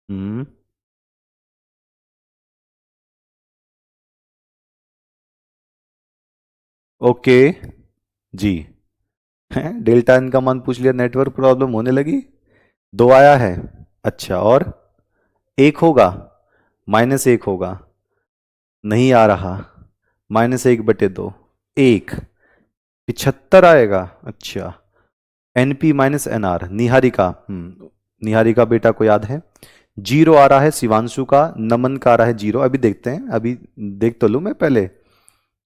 हम्म, ओके जी। हैं, डेल्टा एन का मान पूछ लिया, नेटवर्क प्रॉब्लम होने लगी। 2 आया है, अच्छा, और 1 होगा, -1 होगा, नहीं आ रहा, -1/2, 1, 75 आएगा, अच्छा। NP - NR, निहारिका, निहारिका बेटा को याद है, जीरो आ रहा है शिवांशु का, नमन का आ रहा है जीरो। अभी देखते हैं, अभी देख तो लूं मैं पहले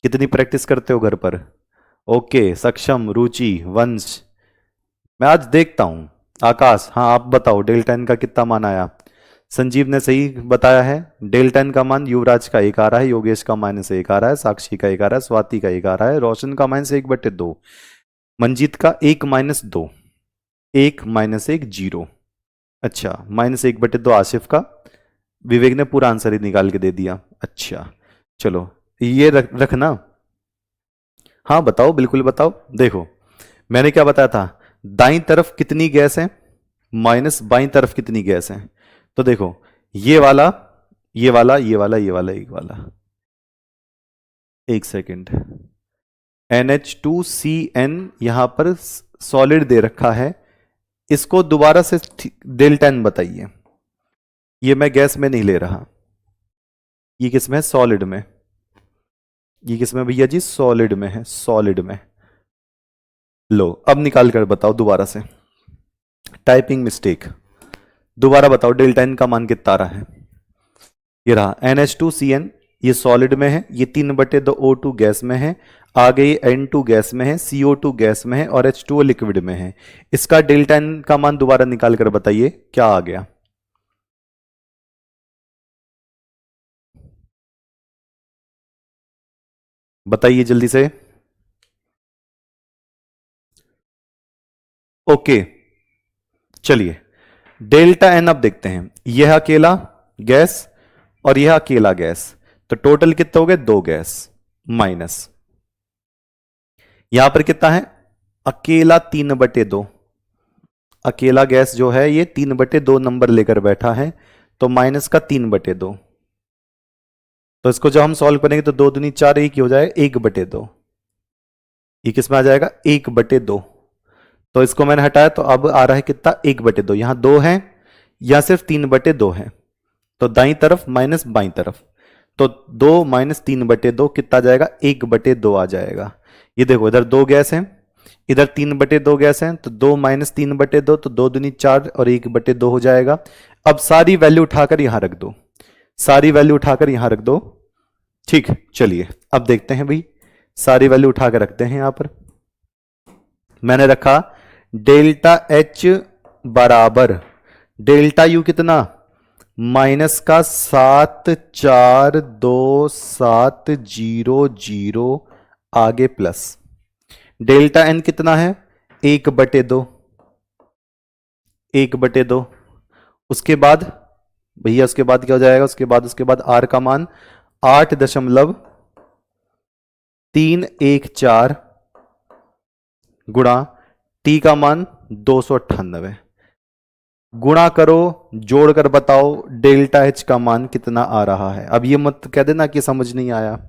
कितनी प्रैक्टिस करते हो घर पर। ओके, सक्षम, रुचि, वंश, मैं आज देखता हूं। आकाश, हाँ आप बताओ डेल्टा एन का कितना मान आया। संजीव ने सही बताया है, डेल्टा एन का मान युवराज का एक आ रहा है, योगेश का माइनस एक आ रहा है, साक्षी का एक आ रहा है, स्वाति का एक आ रहा है, रोशन का माइनस एक बटे दो, मंजीत का एक माइनस दो, एक माइनस एक जीरो। अच्छा, माइनस एक बटे दो आसिफ का। विवेक ने पूरा आंसर ही निकाल के दे दिया। अच्छा चलो, ये रखना। हाँ बताओ, बिल्कुल बताओ। देखो मैंने क्या बताया था, दाईं तरफ कितनी गैस है माइनस बाईं तरफ कितनी गैस है। तो देखो ये वाला, ये वाला, ये वाला, ये वाला, एक वाला, एक सेकेंड, NH2CN यहां पर सॉलिड दे रखा है, इसको दोबारा से डेल्टा एन बताइए। ये मैं गैस में नहीं ले रहा, ये किस में है, सॉलिड में। ये किस में भैया जी, सॉलिड में है, सॉलिड में। लो अब निकाल कर बताओ दोबारा से, टाइपिंग मिस्टेक। दोबारा बताओ डेल्टा एन का मान कितना आ रहा है। ये रहा NH2CN, ये सॉलिड में है, ये 3/2 O2 गैस में है, आगे ये N2 गैस में है, CO2 गैस में है और H2O लिक्विड में है। इसका डेल्टा एन का मान दोबारा निकाल कर बताइए क्या आ गया। बताइए जल्दी से। ओके चलिए, डेल्टा एन अब देखते हैं। यह अकेला गैस और यह अकेला गैस, तो टोटल कितना हो गया, दो गैस माइनस यहां पर कितना है, अकेला 3/2। अकेला गैस जो है ये 3/2 नंबर लेकर बैठा है, तो माइनस का 3/2। तो इसको जब हम सॉल्व करेंगे तो 2 दूनी 4, एक ही हो जाएगा 1/2। ये किस में आ जाएगा, 1/2। तो इसको मैंने हटाया तो अब आ रहा है कितना, 1/2। यहां 2 है, यहां सिर्फ 3/2 है, तो दाईं तरफ माइनस बाईं तरफ, तो 2 माइनस 3/2 कितना आ जाएगा, 1/2 आ जाएगा। ये देखो इधर 2 गैस है, इधर 3/2 गैस है, तो 2 माइनस 3/2, तो 2 दूनी 4 और 1/2 हो जाएगा। अब सारी वैल्यू उठाकर यहां रख दो, सारी वैल्यू उठाकर यहां रख दो। ठीक, चलिए अब देखते हैं भाई, सारी वैल्यू उठाकर रखते हैं यहां पर। मैंने रखा डेल्टा एच बराबर, डेल्टा यू कितना, माइनस का 74270, आगे प्लस। डेल्टा एन कितना है, 1/2, 1/2। उसके बाद भैया, उसके बाद क्या हो जाएगा, उसके बाद आर का मान 8.314 गुणा टी का मान 298। गुणा करो, जोड़कर बताओ डेल्टा एच का मान कितना आ रहा है। अब ये मत कह देना कि समझ नहीं आया,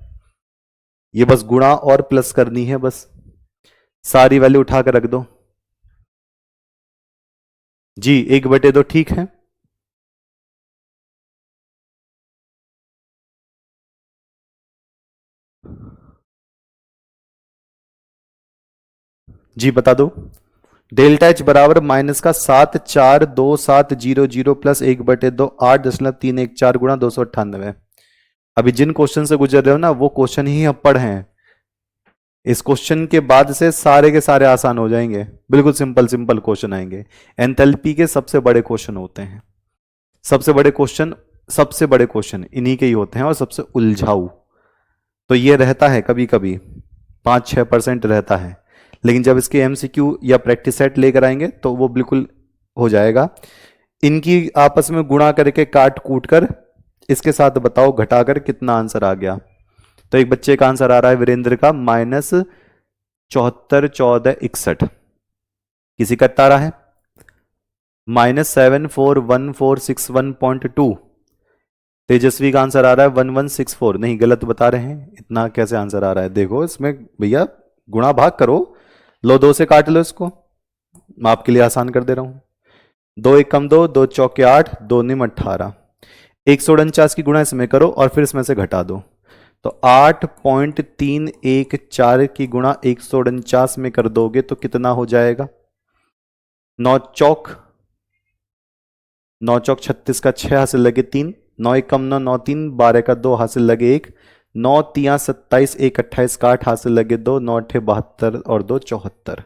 ये बस गुणा और प्लस करनी है, बस सारी वैल्यू उठा कर रख दो। जी 1/2 ठीक है। जी बता दो, डेल्टा एच बराबर माइनस का 74270 प्लस 1/2, 8.314 गुणा 298। अभी जिन क्वेश्चन से गुजर रहे हो ना, वो क्वेश्चन ही अब पढ़े हैं। इस क्वेश्चन के बाद से सारे के सारे आसान हो जाएंगे, बिल्कुल सिंपल सिंपल क्वेश्चन आएंगे। एंथैल्पी के सबसे बड़े क्वेश्चन होते हैं, सबसे बड़े क्वेश्चन, सबसे बड़े क्वेश्चन इन्हीं के ही होते हैं और सबसे उलझाऊ। तो ये रहता है कभी कभी 5-6% रहता है, लेकिन जब इसके MCQ या प्रैक्टिस सेट लेकर आएंगे तो वो बिल्कुल हो जाएगा। इनकी आपस में गुणा करके काट कूट कर इसके साथ बताओ घटाकर कितना आंसर आ गया। तो एक बच्चे का आंसर आ रहा है वीरेंद्र का -741461। किसी का कितना आ रहा है, -741461.2। तेजस्वी का आंसर आ रहा है 1164। नहीं, गलत बता रहे हैं, इतना कैसे आंसर आ रहा है। देखो इसमें भैया गुणा भाग करो, लो 2 से काट लो इसको, मैं आपके लिए आसान कर दे रहा हूं। 2 1 कम 2, 2 चौके 8, 2 निम 18। 149 की गुणा इसमें करो और फिर इसमें से घटा दो, तो 8.314 की गुणा 149 में कर दोगे तो कितना हो जाएगा, 9 चौक 9 चौक 36 का 6 हाथ से लगे 3, 9 एक कम 9, 9 3 12 का 2 हाथ से लगे 1, 9 3 27 1 28 का 8 हाथ से लगे 2, 9 8 72 और 2 74,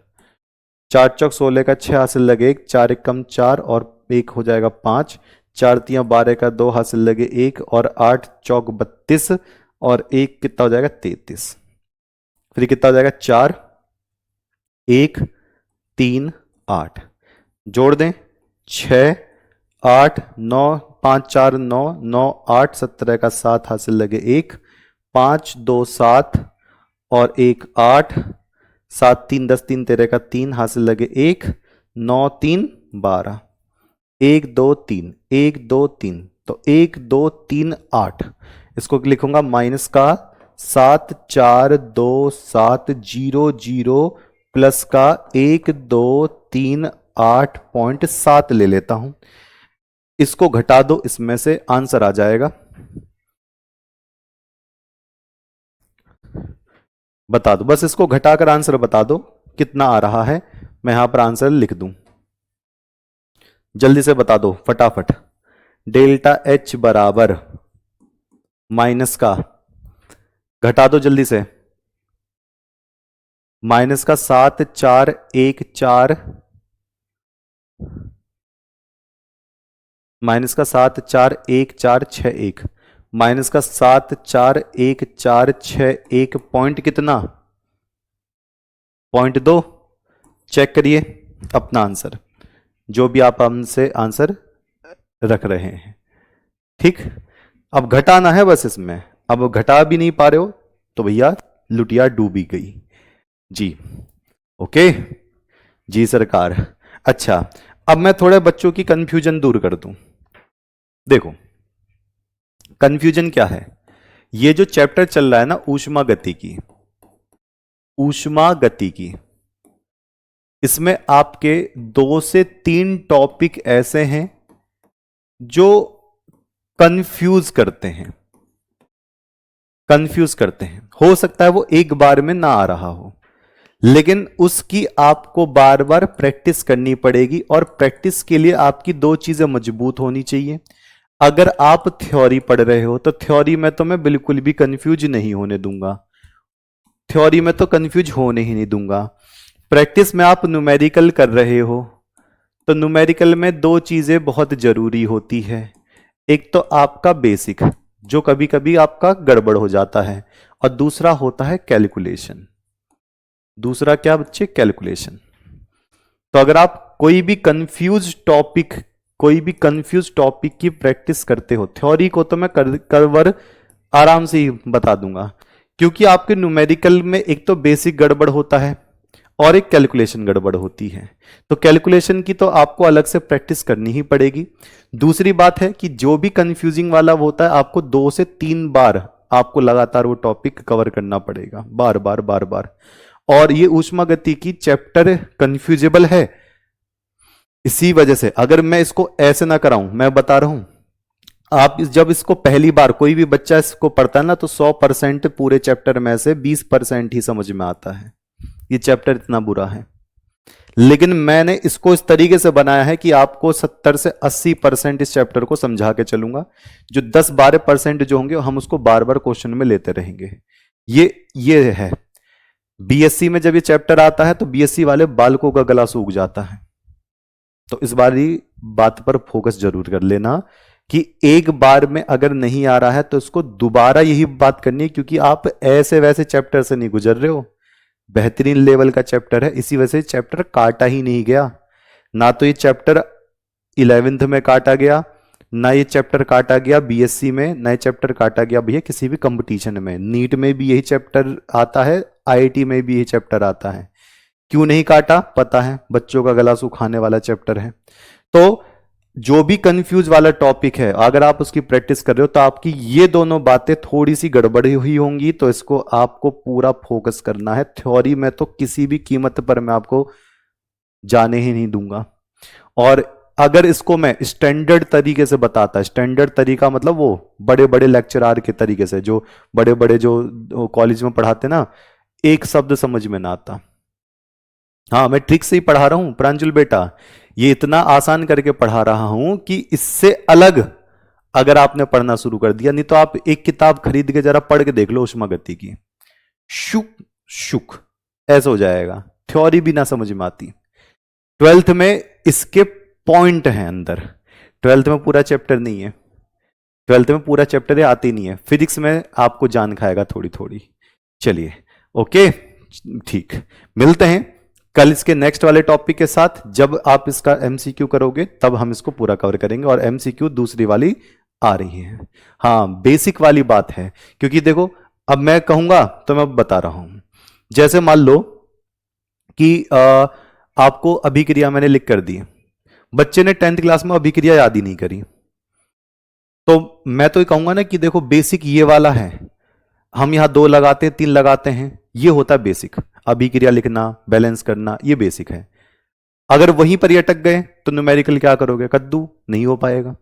4 चौक 16 का 6 हाथ से लगे 1, 4 एक कम 4 और 1 हो जाएगा 5, 4 3 12 का 2 हाथ से लगे 1 और 8 चौक 32 और 1 कितना हो जाएगा 33, फिर कितना हो जाएगा 4 1 3 8, जोड़ दें 6 8 9 5 4 9 9 8 17 का 7 हाथ से लगे 1, 5 2 7 और 1 8, 7 3 10 3 13 का 3 हाथ से लगे 1, 9 3 12, 1 2 3 1 2 3, तो 1 2 3 8, इसको लिखूंगा माइनस का 7 4 2 7 0 0 प्लस का 1 2 3 8.7 ले लेता हूं, इसको घटा दो, इसमें से आंसर आ जाएगा, बता दो, बस इसको घटाकर आंसर बता दो कितना आ रहा है, मैं यहां पर आंसर लिख दूं, जल्दी से बता दो फटाफट। डेल्टा एच बराबर माइनस का, घटा दो जल्दी से, माइनस का 7 4 1 4, माइनस का 7 4 1 4 6 1, माइनस का 7 4 1 4 6 1, पॉइंट कितना, पॉइंट 2, चेक करिए अपना आंसर, जो भी आप हमसे आंसर रख रहे हैं, ठीक। अब घटाना है बस इसमें, अब घटा भी नहीं पा रहे हो तो भैया लुटिया डूबी गई जी, ओके जी सरकार। अच्छा, अब मैं थोड़े बच्चों की कंफ्यूजन दूर कर दूं, देखो कंफ्यूजन क्या है, ये जो चैप्टर चल रहा है ना ऊष्मा गति की, ऊष्मा गति की, इसमें आपके 2 से 3 टॉपिक ऐसे हैं जो कंफ्यूज करते हैं, कंफ्यूज करते हैं, हो सकता है वो एक बार में ना आ रहा हो, लेकिन उसकी आपको बार बार प्रैक्टिस करनी पड़ेगी, और प्रैक्टिस के लिए आपकी 2 चीजें मजबूत होनी चाहिए। अगर आप थ्योरी पढ़ रहे हो तो थ्योरी में तो मैं बिल्कुल भी कंफ्यूज नहीं होने दूंगा, थ्योरी में तो कंफ्यूज होने ही नहीं दूंगा। प्रैक्टिस में आप न्यूमेरिकल कर रहे हो तो न्यूमेरिकल में 2 चीजें बहुत जरूरी होती है, एक तो आपका बेसिक जो कभी कभी आपका गड़बड़ हो जाता है, और दूसरा होता है कैलकुलेशन, दूसरा क्या बच्चे, कैलकुलेशन। तो अगर आप कोई भी कंफ्यूज टॉपिक की प्रैक्टिस करते हो, थ्योरी को तो मैं कवर आराम से ही बता दूंगा, क्योंकि आपके न्यूमेरिकल में एक तो बेसिक गड़बड़ होता है और एक कैलकुलेशन गड़बड़ होती है, तो कैलकुलेशन की तो आपको अलग से प्रैक्टिस करनी ही पड़ेगी। दूसरी बात है कि जो भी कंफ्यूजिंग वाला होता है आपको 2 से 3 बार आपको लगातार वो टॉपिक कवर करना पड़ेगा, बार बार बार बार। और ये ऊष्मा गति की चैप्टर कंफ्यूजेबल है, इसी वजह से अगर मैं इसको ऐसे ना कराऊं, मैं बता रहा हूं, आप जब इसको पहली बार कोई भी बच्चा इसको पढ़ता है ना तो 100% पूरे चैप्टर में से 20% ही समझ में आता है, ये चैप्टर इतना बुरा है। लेकिन मैंने इसको इस तरीके से बनाया है कि आपको 70 से 80% इस चैप्टर को समझा के चलूंगा, जो 10-12% जो होंगे हम उसको बार बार क्वेश्चन में लेते रहेंगे। ये है बीएससी में जब ये चैप्टर आता है तो बीएससी वाले बालकों का गला सूख जाता है, तो इस बारी बात पर फोकस जरूर कर लेना कि एक बार में अगर नहीं आ रहा है तो इसको दोबारा यही बात करनी है, क्योंकि आप ऐसे वैसे चैप्टर से नहीं गुजर रहे हो, बेहतरीन लेवल का चैप्टर है, इसी वजह से चैप्टर काटा ही नहीं गया, ना तो ये चैप्टर 11th में काटा गया, ना ये चैप्टर काटा गया बीएससी में, ना ये चैप्टर काटा गया भैया किसी भी कंपटीशन में, नीट में भी यही चैप्टर आता है, आईआईटी में भी यही चैप्टर आता है। क्यों नहीं काटा पता है, बच्चों का गला सुखाने वाला चैप्टर है। तो जो भी कंफ्यूज वाला टॉपिक है अगर आप उसकी प्रैक्टिस कर रहे हो तो आपकी ये दोनों बातें थोड़ी सी गड़बड़ी हुई होंगी, तो इसको आपको पूरा फोकस करना है। थ्योरी में तो किसी भी कीमत पर मैं आपको जाने ही नहीं दूंगा, और अगर इसको मैं स्टैंडर्ड तरीके से बताता, स्टैंडर्ड तरीका मतलब वो बड़े बड़े लेक्चरार के तरीके से, जो बड़े बड़े जो कॉलेज में पढ़ाते ना, एक शब्द समझ में ना आता, हाँ, मैं ट्रिक से ही पढ़ा रहा हूं प्रांजुल बेटा, ये इतना आसान करके पढ़ा रहा हूं कि इससे अलग अगर आपने पढ़ना शुरू कर दिया, नहीं तो आप एक किताब खरीद के जरा पढ़ के देख लो ऊष्मागति की, शुक शुक ऐसा हो जाएगा, थ्योरी भी ना समझ में आती। ट्वेल्थ में इसके पॉइंट हैं अंदर, ट्वेल्थ में पूरा चैप्टर नहीं है, ट्वेल्थ में पूरा चैप्टर आती नहीं है, फिजिक्स में आपको जान खाएगा थोड़ी थोड़ी। चलिए ओके, ठीक, मिलते हैं कल इसके नेक्स्ट वाले टॉपिक के साथ। जब आप इसका एमसीक्यू करोगे तब हम इसको पूरा कवर करेंगे, और एमसीक्यू दूसरी वाली आ रही है। हाँ, बेसिक वाली बात है, क्योंकि देखो अब मैं कहूंगा तो मैं बता रहा हूं, जैसे मान लो कि आपको अभिक्रिया मैंने लिख कर दी, बच्चे ने 10th क्लास में अभिक्रिया याद ही नहीं करी, तो मैं तो ये कहूंगा ना कि देखो बेसिक ये वाला है, हम यहां 2 लगाते हैं 3 लगाते हैं, ये होता है बेसिक, अभिक्रिया लिखना बैलेंस करना ये बेसिक है। अगर वहीं पर अटक गए तो न्यूमेरिकल क्या करोगे, कद्दू, नहीं हो पाएगा।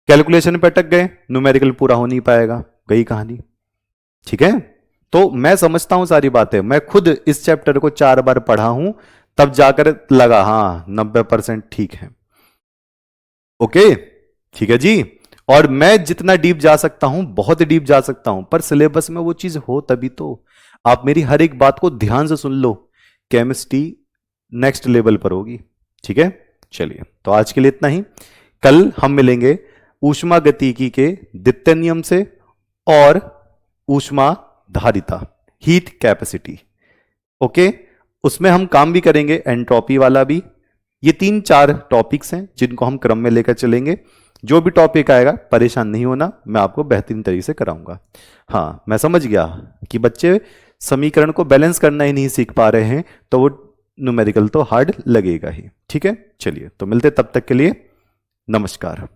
कैलकुलेशन पे अटक गए, न्यूमेरिकल पूरा हो नहीं पाएगा, गई कहानी। ठीक है, तो मैं समझता हूं सारी बातें, मैं खुद इस चैप्टर को 4 बार पढ़ा हूं, तब जाकर लगा हाँ 90% ठीक है। ओके, ठीक है जी। और मैं जितना डीप जा सकता हूं बहुत डीप जा सकता हूं, पर सिलेबस में वो चीज हो तभी तो। आप मेरी हर एक बात को ध्यान से सुन लो, केमिस्ट्री नेक्स्ट लेवल पर होगी। ठीक है, चलिए तो आज के लिए इतना ही, कल हम मिलेंगे ऊष्मागतिकी के द्वितीय नियम से और ऊष्मा धारिता, हीट कैपेसिटी। ओके, उसमें हम काम भी करेंगे एंट्रोपी वाला भी। ये 3-4 टॉपिक्स हैं जिनको हम क्रम में लेकर चलेंगे, जो भी टॉपिक आएगा परेशान नहीं होना, मैं आपको बेहतरीन तरीके से कराऊंगा। हाँ, मैं समझ गया कि बच्चे समीकरण को बैलेंस करना ही नहीं सीख पा रहे हैं, तो वो न्यूमेरिकल तो हार्ड लगेगा ही। ठीक है, चलिए तो मिलते तब तक के लिए, नमस्कार।